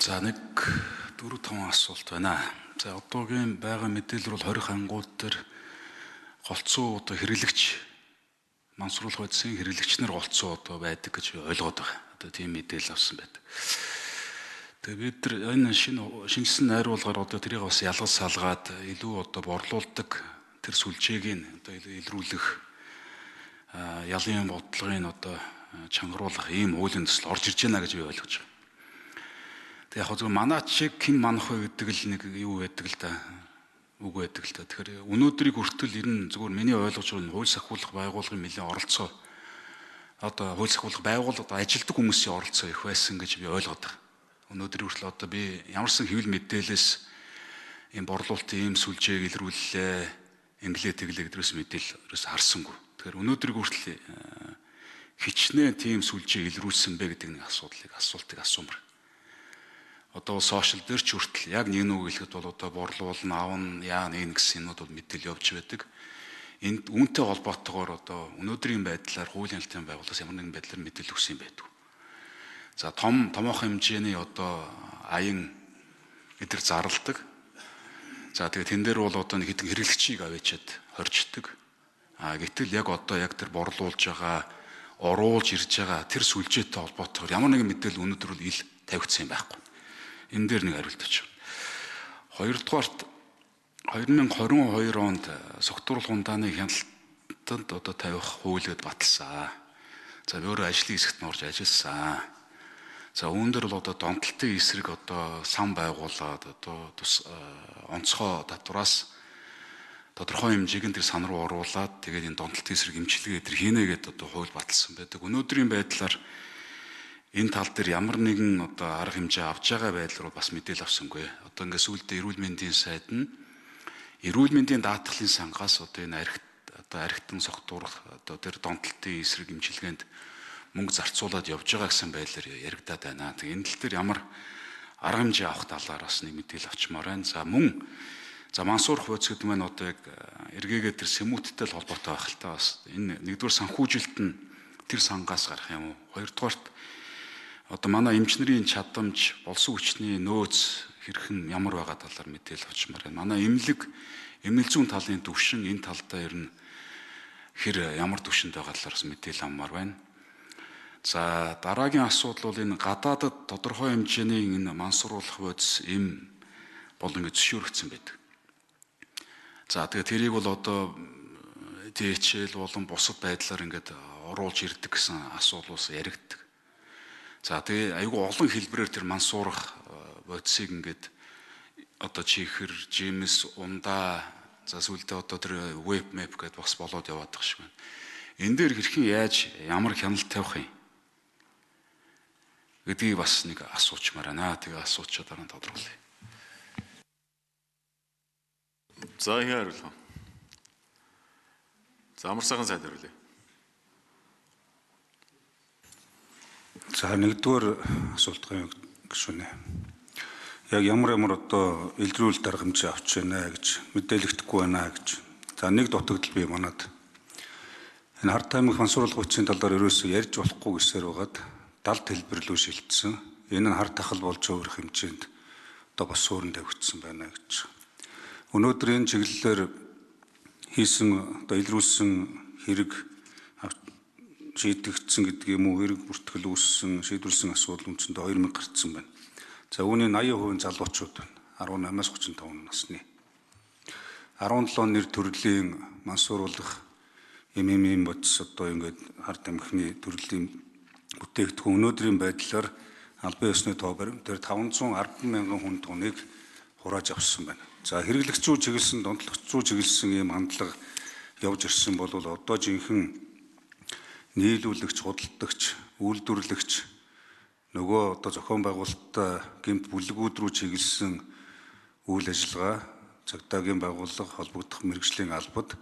За нэг 4-5 асуулт байна. За одоогийн байгаа мэдээлэл бол 20 ангууд төр голцоо одоо хэрэглэгч мансруулах байдлын хэрэглэгч нар голцоо одоо байдаг гэж ойлгоод байгаа. Одоо тийм мэдээлэл авсан байдаг. Тэгээ бид нар энэ шинжилсэн найруулгаар одоо тэрийг бас ялгаж салгаад илүү одоо борлуулдаг тэр сүлжээг одоо илрүүлэх ялын бодлогын одоо чангаруулах ийм уулийн төсөл орж ирж байна гэж би ойлгож байгаа. Яг зөв манаач шиг хэн манах вэ гэдэг л нэг юу байдаг л да. Үг байдаг л да. Тэгэхээр өнөөдрийг хүртэл ер нь зөвхөн миний ойлгож байгаа хууль сахиулах байгууллагын нэлээд оролцоо одоо хууль сахиулах байгууллагад ажилтдаг хүмүүсийн оролцоо их байсан гэж би ойлгоод байгаа. Өнөөдрийг хүртэл одоо би ямарсан хэвлэл мэдээлэлээс ийм борлуулалтын ийм сүлжээг илрүүллээ, имлээ тэглээ гэдгээс мэдээлэл харсангүй. Тэгэхээр өнөөдрийг хүртэл хичнээн тийм сүлжээ илрүүлсэн бэ гэдэг нэг асуултыг асуумар. Одоо сошиал дээр ч хүртэл яг нэг үг хэлэхэд бол одоо борлуулна, аавна, яа нэг гэсэн юмуд бол мэдээлэл явж байдаг. Энд үүнтэй холбоотойгоор одоо өнөөдрийн байдлаар хуулийн албан байгууллагаас ямар нэгэн байдлаар мэдээлэл өгсөн юм байдаг. За томоохон хэмжээний одоо аян эдгээр зарладаг. За тэгээд тэн дээр бол одоо нэг хэдэн хэрэглэгчийг аваачаад хорчдөг. Гэтэл яг одоо яг тэр борлуулж байгаа, оруулж ирж байгаа тэр сүлжээтэй холбоотойгоор ямар нэгэн мэдээлэл өнөөдөр бол ил тавигдсан юм байхгүй. Энэ дээр нэг хариулт өгч байна. Хоёрдугаарт 2022 онд согтууруулах ундааны хяналтанд одоо тавих хуулийг баталсан. За өөрөө ажлын хэсэгт нь орж ажилласан. За үүн дээр бол одоо донтолтын эсрэг одоо сан байгуулад одоо онцгой татвараас тодорхой хэмжээг нь тэр сан руу оруулаад тэгээд энэ донтолтын эсрэг эмчилгээ тэр хийнэ гэдэг одоо хууль баталсан байдаг. Өнөөдрийн байдлаар энэ тал дээр ямар нэгэн одоо арга хэмжээ авч байгаа байдлаар бас мэдээлэл авсангүй. Одоо ингээд сүүлдээ эрүүл мэндийн сайд нь эрүүл мэндийн даатгалын сангаас одоо энэ архитан согтуурах одоо тэр донтолтын эсрэг эмчилгээнд мөнгө зарцуулаад явж байгаа гэсэн байдлаар яригадаад байна. Тэгээ энэ тал дээр ямар арга хэмжээ авах талаар бас нэг мэдээлэл авчмаар байна. За мансуурах бодис гэдэг маань одоо яг эргээгээ тэр сэмүүдтэй л холбоотой байх л та бас энэ нэгдүгээр санхүүжилт нь тэр сангаас гарах юм уу? Хоёрдугаарт одоо манай эмчнэрийн чадамж, болсон хүчний нөөц хэрхэн ямар байгаа талаар мэдээлэл авчмаар байна. Манай эмнэлэг зүүн талын түвшин энэ талдаа ер нь ямар түвшинд байгаа талаараас мэдээлэл авмаар байна. За дараагийн асуудал бол энэ гадаадад тодорхой хэмжээний энэ мансууруулах бодис бол ингэ зөвшөөрөгдсөн байдаг. За тэгээ тэрийг бол одоо DHL болон бусад байдлаар ингээд оруулж ирдэг гэсэн асуудлаас яригддаг. За тэгээ айгүй олон хэлбэрээр тэр мансуурах бодисыг ингээд одоо чихэр, жимс, ундаа за сүүлдээ одоо тэр веб мэп гэдээ бас болоод яваад байгаа шиг байна. Энэ дээр хэрхэн яаж ямар хяналт тавих юм гэдгийг бас нэг асуучмаар байна. Тэгээ асуучаа дараа нь тодорхойлъё. За энэ хариулна. За амар сайхан сайд хариулъя. За нэгдүгээр асуултын гишүүнэ. Яг ямар одоо илрүүлэлт арга хэмжээ авч байна гэж мэдээлэгдэхгүй байна гэж. За нэг дутагдал бий манад. Энэ харт аймаг мансууруулах хүчийн талаар ерөөсөө ярьж болохгүй гэсээр байгаад далд хэлбэрлүү шилжсэн. Энэ нь харт ахал болж өөрөх хэмжээнд одоо бас суурин тавигдсан байна гэж. Өнөөдөр энэ чиглэлээр хийсэн одоо илрүүлсэн хэрэг шийдэгдсэн гэдэг юм уу, хэрэг бүртгэл үүссэн, шийдвэрлсэн асуудал үндсэндээ 2000 гарцсан байна. За үүний 80% залуучууд байна. 18-аас 35 насны. 17 нэр төрлийн мансууруулах бодис одоо ингээд харт амхны төрлийн бүтээгдэхүүн өнөөдрийн байдлаар албан ёсны тоо баримт дээр 510,000 хүн тоныг хурааж авсан байна. За хэрэглэгч зүй чиглэсэн, донтолгоч зүй чиглэсэн ийм хандлага явж ирсэн бол одоо жинхэнэ нийлүүлэгч, худалдагч, үйлдвэрлэгч нөгөө одоо зохион байгуулалттай гэмт бүлгүүд рүү чиглэсэн үйл ажиллагаа, цагдаагийн байгууллага, холбогдох мэргэжлийн албад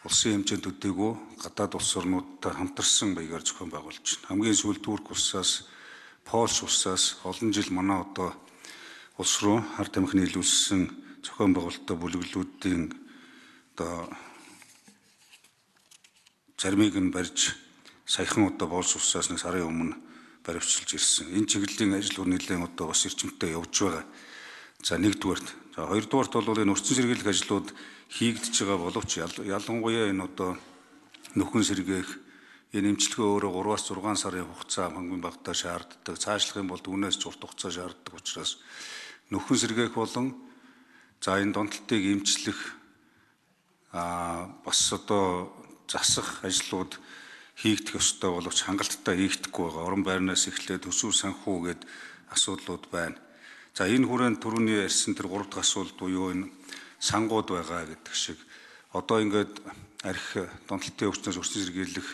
улсын хэмжээнд төдийгүй гадаад улс орнуудтай хамтарсан баягаар зохион байгуулж байна. Хамгийн сүүлд Турк улсаас, Польш улсаас олон жил манай одоо улс руу харт амхны нийлүүлсэн зохион байгуулалттай бүлэглүүдийн одоо заримыг нь барьж саяхан одоо Польш улсаас нэг сарын өмнө баривчилж ирсэн. Энэ чиглэлийн ажлууд нэлээд одоо бас эрчимтэй явж байгаа. За нэгдүгээрт. За хоёрдугаарт бол энэ өртсөн сэргийлэх ажлууд хийгдэж байгаа боловч ялангуяа энэ одоо нөхөн сэргээх энэ эмчилгээ өөрөө 3-аас 6 сарын хугацаа хамгийн багадаа шаарддаг. Цаашлах юм бол түүнээс ч урт хугацаа шаарддаг учраас нөхөн сэргээх болон за энэ донтолтыг эмчлэх бас одоо засах ажлууд хийгдэх ёстой боловч хангалттай хийгдэхгүй байгаа. Орон байрнаас эхлээд төсөв санхүү гээд асуудлууд байна. За энэ хүрээнд түрүүний ярьсан тэр 3 дахь асуулт буюу энэ сангууд байгаа гэдэг шиг одоо ингээд архи донтолтын өвчнөөс өрсөн сэргийлэх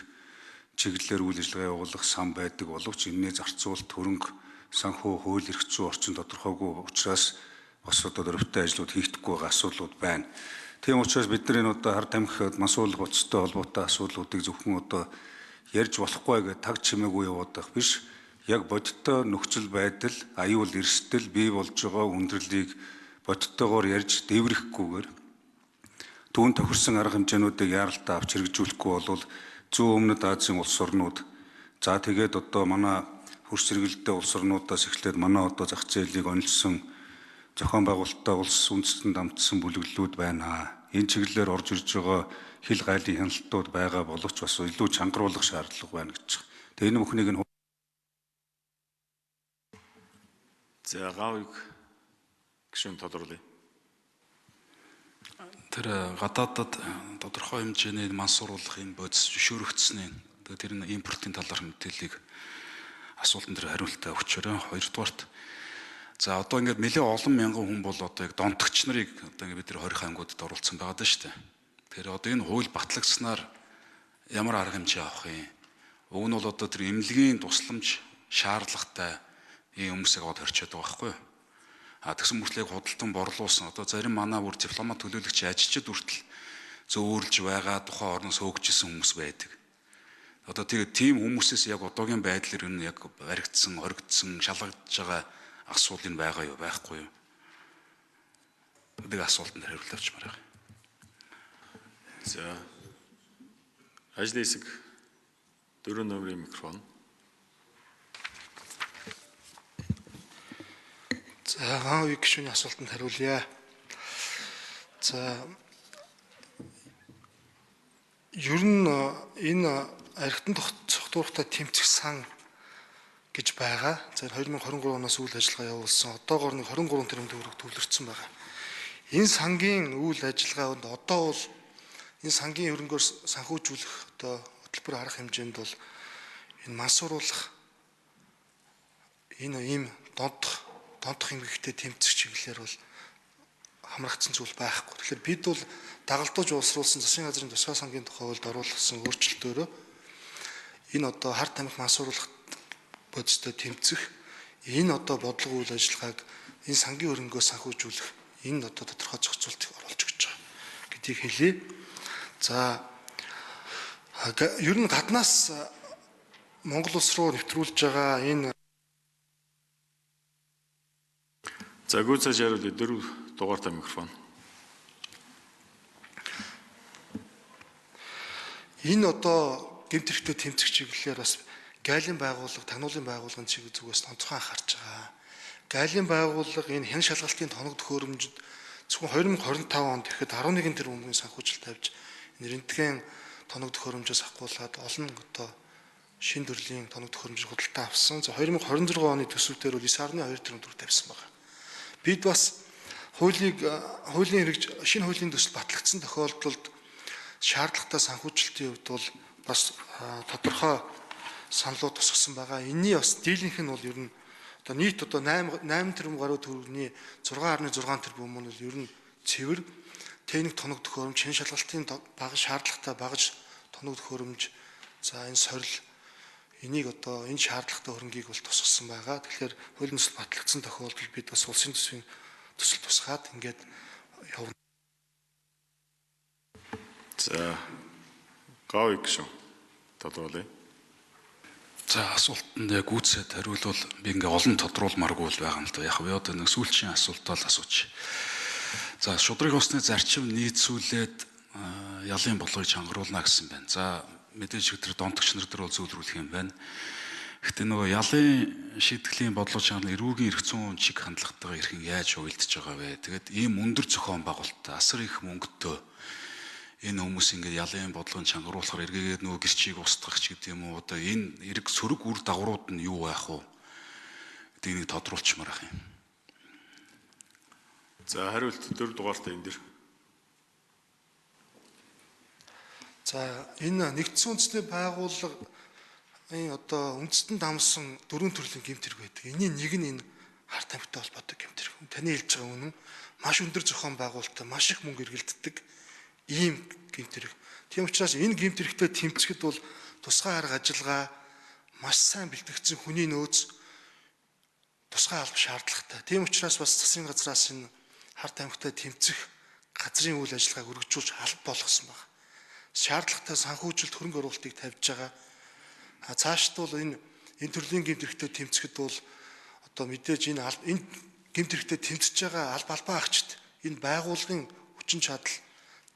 чиглэлээр үйл ажиллагаа явуулах сан байдаг боловч энэний зарцуулалт хөрөнгө санхүү хууль эрх зүйн орчин тодорхойгүй учраас бас одоо дөрвтэй ажлууд хийгдэхгүй байгаа асуудлууд байна. Тийм учраас бид нар энэ одоо хар тамхи мансуулах боцтой холбоотой асуудлуудыг зөвхөн одоо ярьж болохгүй гэж таг чимээгүй явуудах биш. Яг бодиттой нөхцөл байдал, аюул эрсдэл бий болж байгаа хүндрэлийг бодиттойгоор ярьж дэврэхгүйгээр түүн тохирсон арга хэмжээнүүдийг яаралтай авч хэрэгжүүлэхгүй бол зүүн өмнөд Азийн улс орнууд за тэгээд одоо манай хөрс сэргэлттэй улс орнуудаас эхлээд манай одоо зах зээлийг онилсон зохион байгуулалттай улс үндэстэн дамжсан бүлэглэлүүд байна. Энэ чиглэлээр орж ирж байгаа хил гайлын хяналтууд байгаа боловч бас илүү чангаруулах шаардлага байна гэж байна. Тэгээ энэ бүхнийг нь За гавыг гишүүн тодруулъя. Тэр гадаадад тодорхой хэмжээний мансууруулах энэ бодис зөвшөөрөгдсөний тэр нь импортын талаарх мэдээллийг асуултан дээр хариултаа өгчөөрэй. Хоёрдугаарт за одоо ингээд нэлээд олон мянган хүн бол одоо яг донтогч нарыг одоо ингээд бид нар 20 ангуудад оруулсан байгаа даа шүү дээ. Тэгэхээр одоо энэ хууль батлагдсанаар ямар арга хэмжээ авах юм? Уг нь бол одоо тэр эмнэлгийн тусламж шаардлагатай ийм хүмүүсийг аваад хорчоод байгаа байхгүй юу? Тэгсэн мөртлөө худалдан борлуулсан одоо зарим манай бүр дипломат төлөөлөгч ажилчид хүртэл зөөвөрлж байгаа тухайн орноос хөөгжсөн хүмүүс байдаг. Одоо тэгээд тийм хүмүүсээс яг одоогийн байдлаар энэ яг баригдсан, хоригдсан, шалгагдж байгаа асуул нь байгаа юу, байхгүй юу? Нэг асуултанд хариулт авчмаар байгаа. За ажлын хэсэг 4 номерын микрофон. За гавыг гишүүний асуултанд хариулъя. За ер нь энэ архитан цогтуурхтай тэмцэх сан гэж байгаа. За 2023 оноос үйл ажиллагаа явуулсан. Одоогоор нэг 23 тэрбум төгрөг төвлөрсөн байгаа. Энэ сангийн үйл ажиллагаанд одоо бол энэ сангийн хөрөнгөөр санхүүжүүлэх одоо хөтөлбөр арга хэмжээнд бол энэ мансууруулах энэ ийм донтох эмгэгтэй тэмцэх чиглэлээр бол хамрагдсан зүйл байхгүй. Тэгэхээр бид бол дагалдуулж уусруулсан засгийн газрын тусгай сангийн тухай хуульд оруулсан өөрчлөлтөөрөө энэ одоо хар тамхи мансууруулах бодистой тэмцэх энэ одоо бодлого үйл ажиллагааг энэ сангийн хөрөнгөө санхүүжүүлэх энэ одоо тодорхой зохицуултыг оруулж өгч байгаа гэдгийг хэлье. За ер нь гаднаас Монгол улс руу нэвтрүүлж байгаа энэ За гүйцэж хариулъя 4 дугаартай микрофон. Энэ одоо гэмт хэрэгтэй тэмцэх чиглэлээр бас гайлын байгууллага, тагнуулын байгууллагын чиг зүгээс онцгой анхаарч байгаа. Гайлын байгууллага энэ хэн шалгалтын тоног төхөөрөмжөд зөвхөн 2025 онд ихэд 11 тэрбумын санхүүжилт тавьж нэрнтгэн тоног төхөөрөмжөөс ахгуулаад олон одоо шин төрлийн тоног төхөөрөмж худалдаа авсан. За 2026 оны төсөвтөр бол 9.2 тэрбум төгрөг тавьсан байна. Бид бас шинэ хуулийн төсөл батлагдсан тохиолдолд шаардлагатай санхүүжилтийн хувьд бол бас тодорхой саналууд тусгасан байгаа. Энийний бас дийлэнх нь бол ер нь одоо нийт одоо 8 тэрбум гаруй төгрөгийн 6.6 тэрбум нь бол ер нь цэвэр техник тоног төхөөрөмж, хэн шалгалтын бага шаардлагатай багаж тоног төхөөрөмж, за энэ сорил энийг одоо энэ шаардлагатай хөрөнгийг бол тусгасан байгаа. Тэгэхээр хуулийн төсөл батлагдсан тохиолдолд бид бас улсын төсвийн төсөл тусгаад ингээд явна. За гавыг гишүүн тодруулъя. За асуултанд яг үүсээд хариулвал би ингээ олон тодруулмааргүй л байгаа юм л да. Яг би одоо нэг сүүлчийн асуултаа л асууч. За шудраг усны зарчим нийцүүлээд ялын бодлогыг чангаруулна гэсэн байна. За мэдээж тэр донтогч нар дээр бол зөвлөрүүлэх юм байна. Гэтэ нөгөө ялын шийтгэлийн бодлого чанар эрүүгийн эрх зүйн чиг хандлагатайгаа хэрхэн яаж уялдж байгаа вэ? Тэгээд ийм өндөр зохион байгуулалттай асар их мөнгөтэй энэ хүмүүс ингээд ялын бодлогын чангаруулахаар эргээгээд нөгөө гэрчийг устгах ч гэдэг юм уу, одоо энэ эрг сөрөг үр дагаврууд нь юу байх вэ? Энийг тодруулчмаар ах юм. За хариулт 4 дугаартай энэ дэр. За энэ нэгдсэн үндэсний байгууллага энэ одоо үндэстэн дамсан 4 төрлийн гэмтэрэг байдаг. Энийн нэг нь энэ харт амьттай холбоотой гэмтэрэг. Таны хэлж байгаа үнэн маш өндөр зохион байгуулалттай, маш их мөнгө эргэлддэг ийм гэмтэрэг. Тийм учраас энэ гэмтэрэгтэй тэмцэхэд бол тусгай арга ажиллагаа, маш сайн бэлтгэгдсэн хүний нөөц, тусгай алба шаардлагатай. Тийм учраас бас засгийн газраас энэ харт амьттай тэмцэх газрын үйл ажиллагааг өргөжүүлж алба болгосон байна. Шаардлагатай санхүүжилт хөрөнгө оруулалтыг тавьж байгаа. Цаашд бол энэ төрлийн гэмтэрэгтэй тэмцэхэд бол одоо мэдээж энэ гэмтэрэгтэй тэмцэж байгаа албаа агчид энэ байгууллагын хүчин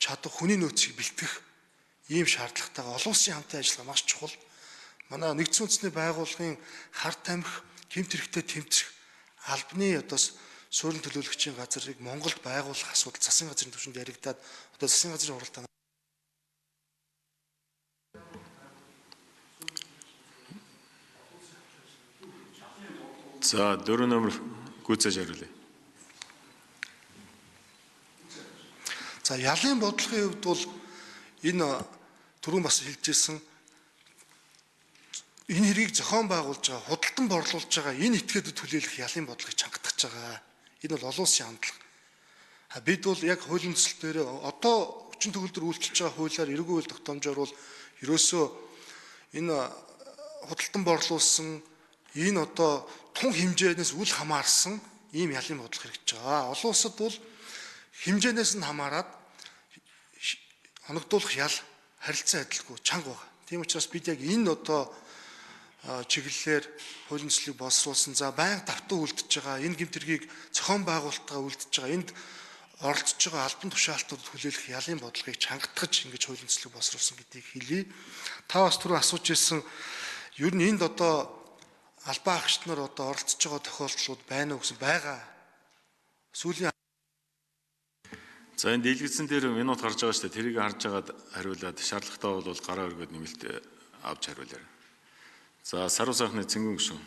чадах хүний нөөцийг бэлтгэх ийм шаардлагатайгаа олон улсын хамтын ажиллагаа маш чухал. Манай нэгдсэн үндэсний байгууллагын харт тамхи гэмтэрэгтэй тэмцэх албаны одоо суурин төлөөлөгчийн газрыг Монголд байгуулах асуудал засгийн газрын түвшинд яригадаад одоо засгийн газрын хуралдаан. За 4 номер гүйцээж хариулъя. За ялын бодлогын хувьд бол энэ түрүүн бас хэлжсэн энэ хэргийг зохион байгуулж байгаа, худалдан борлуулж байгаа энэ этгээдэд хүлээх ялын бодлогыг чангатгаж байгаа. Энэ бол олон улсын хандлага. Бид бол яг хуулийн төсөл дээр одоо хүчин төгөлдөр үйлчилж байгаа хуулиар эргүү үйл тогтоомжоор бол ерөөсөө энэ худалдан борлуулсан энэ одоо тун хэмжээнээс үл хамаарсан ийм ялын бодлого хэрэгжиж байгаа. Олон улсад бол хэмжээнээс нь хамаарат оногдуулах ял харилцан адилгүй чанга байгаа. Тийм учраас бид яг энэ одоо чиглэлээр хуулийн төслийг боловсруулсан. За байнга давтан үлдэж байгаа энэ гэмтэргийг зохион байгуулалтаа үлдэж байгаа энд оролцож байгаа албан тушаалтууд хүлээх ялын бодлогыг чангатгаж ингэж хуулийн төслийг боловсруулсан гэдгийг хэлье. Та бас түрүү асууж ирсэн ер нь энд одоо албан агчид нар одоо оролцож байгаа тохиолдлууд байна уу гэсэн байгаа. Сүүлийн За энэ дэлгэцэн дээр минут гарч байгаа шүү дээ. Тэрийг харж агаад хариулаад шаардлагатай бол гараа өргөд нэмэлт авч хариулаарай. За саруу сайхны цэнгэн гүшүүн.